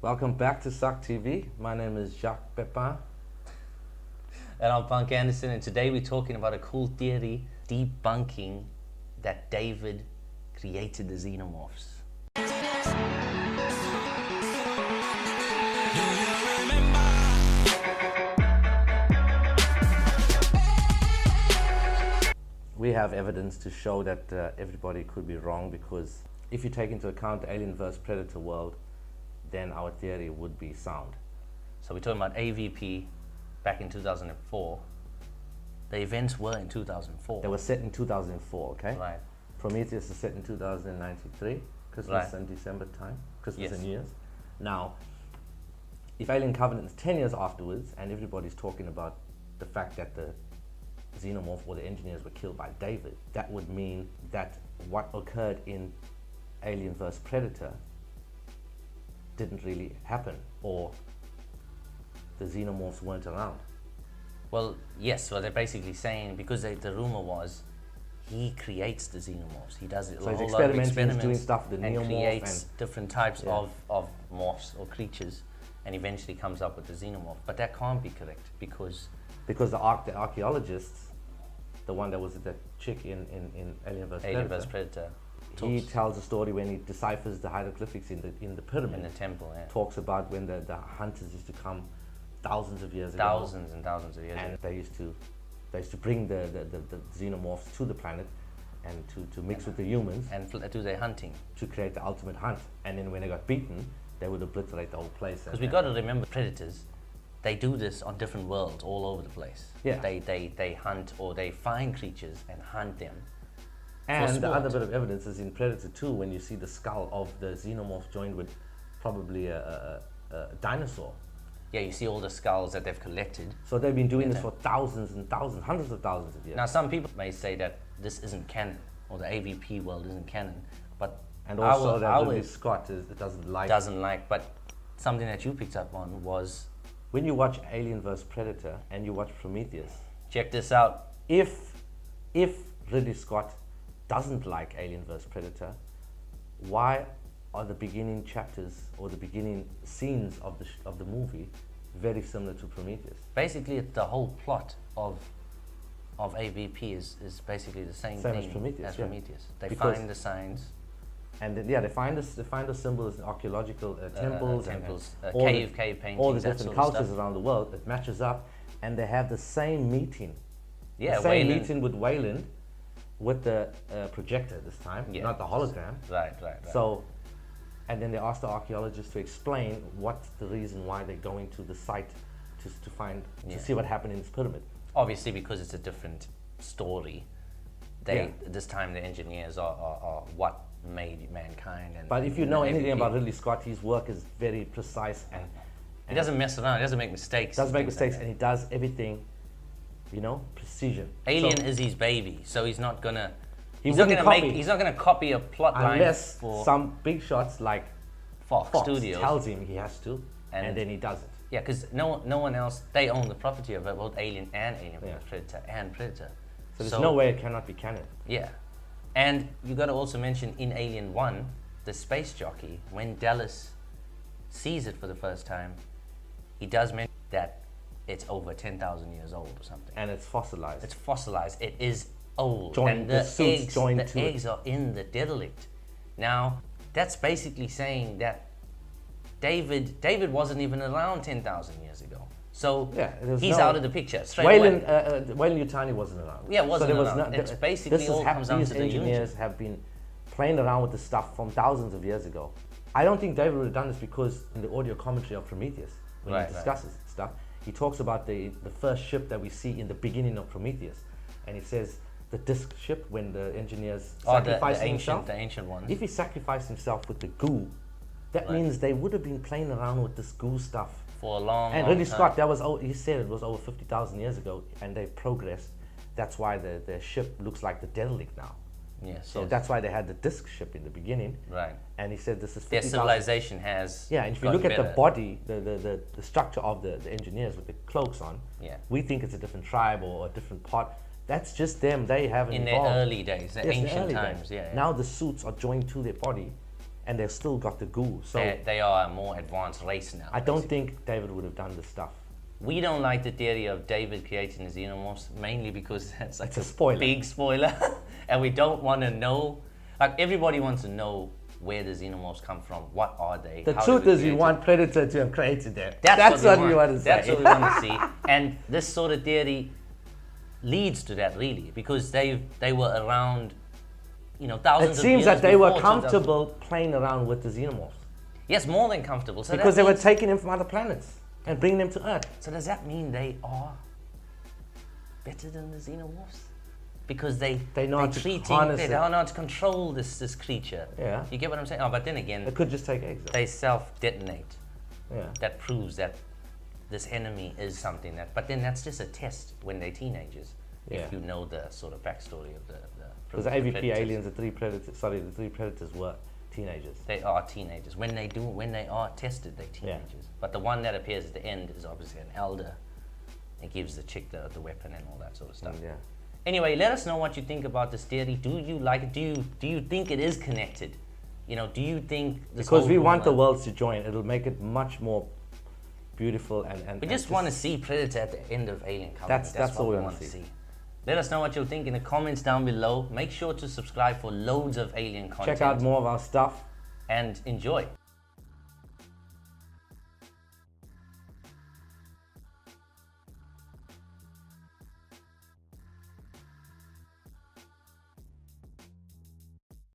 Welcome back to Suck TV. My name is Jacques Pepin. And I'm Punk Anderson, and today we're talking about a cool theory debunking that David created the Xenomorphs. We have evidence to show that everybody could be wrong, because if you take into account the Alien vs Predator world, then our theory would be sound. So we're talking about AVP back in 2004. The events were in 2004. They were set in 2004, okay? Right. Prometheus is set in 2093, Christmas Right. and December time, Christmas Yes. and New Year's. Now, if Alien Covenant is 10 years afterwards, and everybody's talking about the fact that the Xenomorph or the engineers were killed by David, that would mean that what occurred in Alien vs Predator didn't really happen, or the Xenomorphs weren't around. Well, yes. Well, they're basically saying, because the rumor was he creates the Xenomorphs. He does it So a he's whole lot of experimenting, he's experiments doing stuff with the and Neomorph creates and- different types Yeah. of morphs or creatures, and eventually comes up with the Xenomorph. But that can't be correct because the archaeologists, the one that was the chick in Alien vs Alien Predator, vs Predator he talks tells a story when he deciphers the hieroglyphics in the pyramid. in the temple. Yeah. Talks about when the hunters used to come thousands of years ago, Thousands and thousands of years ago. and they used to bring the Xenomorphs to the planet and to mix with the humans And do their hunting. to create the ultimate hunt. And then when they got beaten, they would obliterate the whole place. Because we got to remember, predators, they do this on different worlds all over the place. Yeah. They hunt, or they find creatures and hunt them. And the sport. other bit of evidence is in Predator 2, when you see the skull of the Xenomorph joined with probably a dinosaur. Yeah, you see all the skulls that they've collected. So they've been doing this for thousands and thousands, hundreds of thousands of years. Now, some people may say that this isn't canon, or the AVP world isn't canon, but And also that our Ridley Scott doesn't like. But something that you picked up on was, When you watch Alien vs Predator and you watch Prometheus, check this out. if Ridley Scott doesn't like Alien vs Predator, why are the beginning chapters or the beginning scenes of the movie very similar to Prometheus? Basically, it's the whole plot of AVP is basically the same Same thing as Prometheus, yeah. Prometheus. They Because- find the signs, And then, they find the symbols in archaeological temples, temples, and all cave the paintings, that different sort of cultures stuff. around the world. It matches up, and they have the same meeting. Yeah, the same Wayland. meeting with Wayland, with the projector this time, Yeah. not the hologram. Right. So, and then they asked the archaeologists to explain what's the reason why they're going to the site to find Yeah. to see what happened in this pyramid. Obviously, because it's a different story. This time the engineers are what made mankind. And But if you know and anything AVP. about Ridley Scott, his work is very precise and He doesn't mess around. He doesn't make mistakes. doesn't make and things like mistakes, and he does everything, precision. that. Alien So, is his baby, so he's not gonna. He He's not wouldn't gonna copy. He's not gonna copy a plot line unless for some big shots like Fox Fox Studios. tells him he has to, and And- then he does it. Yeah, because no one else. They own the property of it, both Alien and Alien Yeah. vs Predator and Predator. So there's no way it cannot be canon. Yeah, and you got to also mention in Alien 1, the space jockey, when Dallas sees it for the first time, he does mention that it's over 10,000 years old or something. And it's fossilized. It's fossilized. It is old. Joined- and the suits joined the to it. eggs are in the derelict. Now, that's basically saying that David wasn't even around 10,000 years ago. So Yeah, there's he's no- out of the picture straight Wayland, away. Wayland Yutani wasn't around. Yeah, wasn't there was around. no- It's basically this all is comes down these to the engineers have been playing around with this stuff from thousands of years ago. I don't think David would have done this, because in the audio commentary of Prometheus, when Right, he discusses stuff, he talks about the first ship that we see in the beginning of Prometheus, and he says the disc ship, when the engineers sacrifice himself. the ancient ones. If he sacrificed himself with the goo, that Right. means they would have been playing around with this goo stuff. For a long, And long Ridley time. Scott, he said it was over 50,000 years ago, and they've progressed. That's why the ship looks like the derelict now. Yes. So yes. that's why they had the disc ship in the beginning. Right. And he said this is Their 50,000. civilization has. Yeah, and if you gotten look at the better. body, the structure of the engineers with the cloaks on, Yeah. we think it's a different tribe or a different part. That's just them. They haven't in their evolved. early days, the Yes, the ancient early times. days. Yeah, yeah. Now the suits are joined to their body, and they've still got the goo. So They are a more advanced race now. I don't think David would have done this stuff. We don't like the theory of David creating the Xenomorphs, mainly because that's like It's a spoiler. big spoiler, and we don't want to know. Like, everybody wants to know where the Xenomorphs come from. What are they? The How truth they were is, you created. want Predator to have created them. That's what we want to say. That's what we want to see. And this sort of theory leads to that, really, because they were around, you know, It thousands of years seems that they were before 2000. comfortable playing around with the Xenomorphs Yes, more than comfortable. So because that they were means- taking them from other planets and bringing them to Earth. So does that mean they are better than the Xenomorphs? Because they know how to treating, harness they it. know how to control this creature. Yeah. You get what I'm saying? Oh, but then again, They could just take eggs. they self-detonate. Yeah. That proves that this enemy is something that. But then that's just a test when they're teenagers. Yeah. If you know the sort of backstory of the Because the the AVP predators. aliens, the three predators were teenagers. They are teenagers. When they are tested, they're teenagers. But the one that appears at the end is obviously an elder. It gives the chick the weapon and all that sort of stuff. Yeah. Anyway, let us know what you think about this theory. Do you like it? Do you think it is connected? You know, do you think this Because whole we want the rumor- worlds to join. It'll make it much more beautiful and We just want to see Predator at the end of Alien Covenant. That's what all we we wanna want to see. see. Let us know what you think in the comments down below. Make sure to subscribe for loads of Alien content. check out more of our stuff. and enjoy.